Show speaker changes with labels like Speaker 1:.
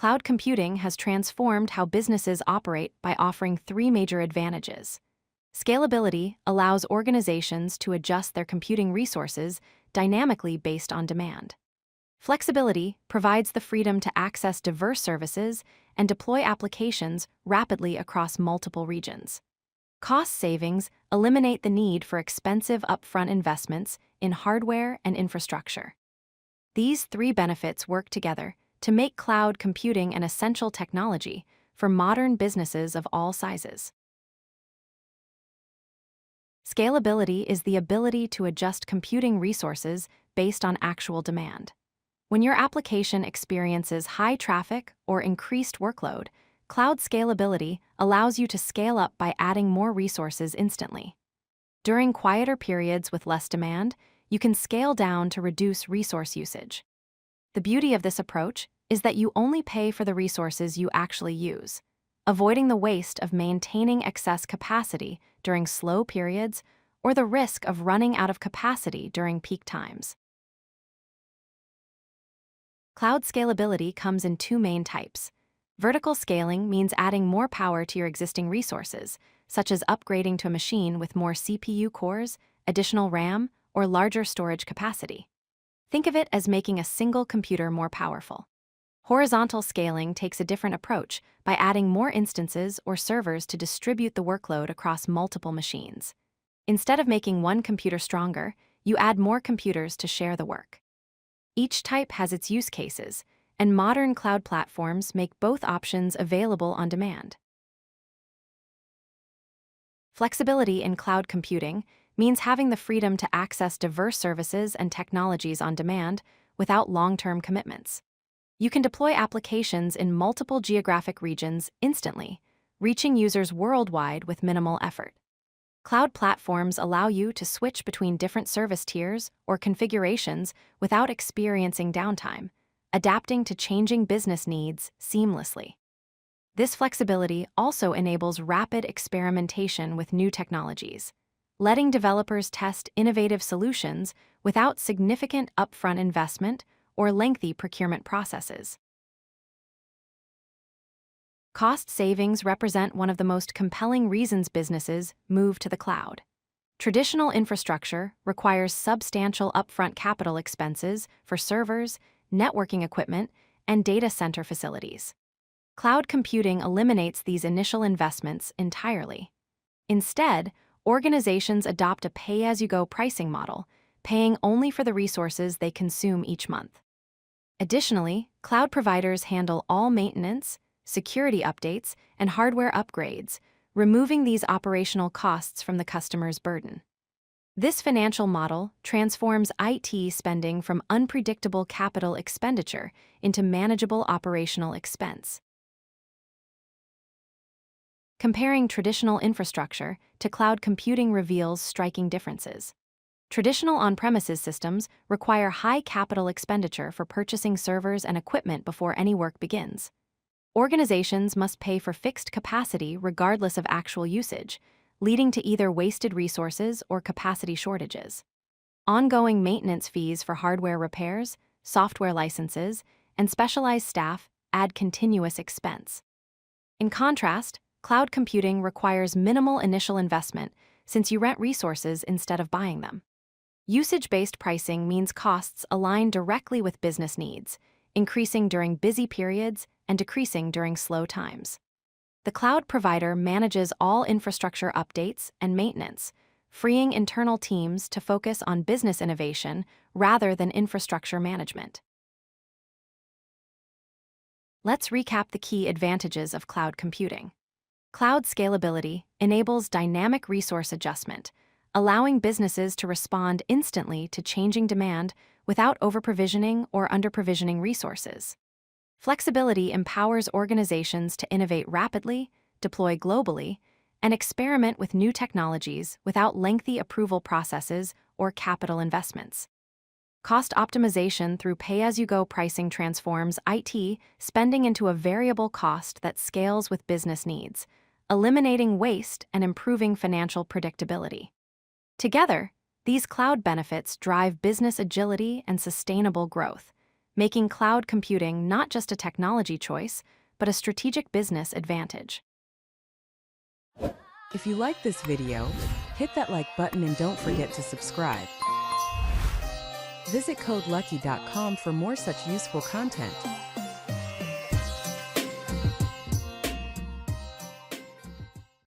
Speaker 1: cloud computing has transformed how businesses operate by offering three major advantages. Scalability allows organizations to adjust their computing resources dynamically based on demand. Flexibility provides the freedom to access diverse services and deploy applications rapidly across multiple regions. Cost savings eliminate the need for expensive upfront investments in hardware and infrastructure. These three benefits work together to make cloud computing an essential technology for modern businesses of all sizes. Scalability is the ability to adjust computing resources based on actual demand. When your application experiences high traffic or increased workload, cloud scalability allows you to scale up by adding more resources instantly. During quieter periods with less demand, you can scale down to reduce resource usage. The beauty of this approach is that you only pay for the resources you actually use, avoiding the waste of maintaining excess capacity during slow periods or the risk of running out of capacity during peak times. Cloud scalability comes in two main types. Vertical scaling means adding more power to your existing resources, such as upgrading to a machine with more CPU cores, additional RAM, or larger storage capacity. Think of it as making a single computer more powerful. Horizontal scaling takes a different approach by adding more instances or servers to distribute the workload across multiple machines. Instead of making one computer stronger, you add more computers to share the work. Each type has its use cases, and modern cloud platforms make both options available on demand. Flexibility in cloud computing means having the freedom to access diverse services and technologies on demand without long-term commitments. You can deploy applications in multiple geographic regions instantly, reaching users worldwide with minimal effort. Cloud platforms allow you to switch between different service tiers or configurations without experiencing downtime, adapting to changing business needs seamlessly. This flexibility also enables rapid experimentation with new technologies, letting developers test innovative solutions without significant upfront investment or lengthy procurement processes. Cost savings represent one of the most compelling reasons businesses move to the cloud. Traditional infrastructure requires substantial upfront capital expenses for servers, networking equipment, and data center facilities. Cloud computing eliminates these initial investments entirely. Instead, organizations adopt a pay-as-you-go pricing model, paying only for the resources they consume each month. Additionally, cloud providers handle all maintenance, security updates, and hardware upgrades, removing these operational costs from the customer's burden. This financial model transforms IT spending from unpredictable capital expenditure into manageable operational expense. Comparing traditional infrastructure to cloud computing reveals striking differences. Traditional on-premises systems require high capital expenditure for purchasing servers and equipment before any work begins. Organizations must pay for fixed capacity regardless of actual usage, leading to either wasted resources or capacity shortages. Ongoing maintenance fees for hardware repairs, software licenses, and specialized staff add continuous expense. In contrast, cloud computing requires minimal initial investment since you rent resources instead of buying them. Usage-based pricing means costs align directly with business needs, increasing during busy periods and decreasing during slow times. The cloud provider manages all infrastructure updates and maintenance, freeing internal teams to focus on business innovation rather than infrastructure management. Let's recap the key advantages of cloud computing. Cloud scalability enables dynamic resource adjustment, allowing businesses to respond instantly to changing demand without over-provisioning or under-provisioning resources. Flexibility empowers organizations to innovate rapidly, deploy globally, and experiment with new technologies without lengthy approval processes or capital investments. Cost optimization through pay-as-you-go pricing transforms IT spending into a variable cost that scales with business needs, eliminating waste and improving financial predictability. Together, these cloud benefits drive business agility and sustainable growth, making cloud computing not just a technology choice, but a strategic business advantage.
Speaker 2: If you like this video, hit that like button and don't forget to subscribe. Visit codelucky.com for more such useful content.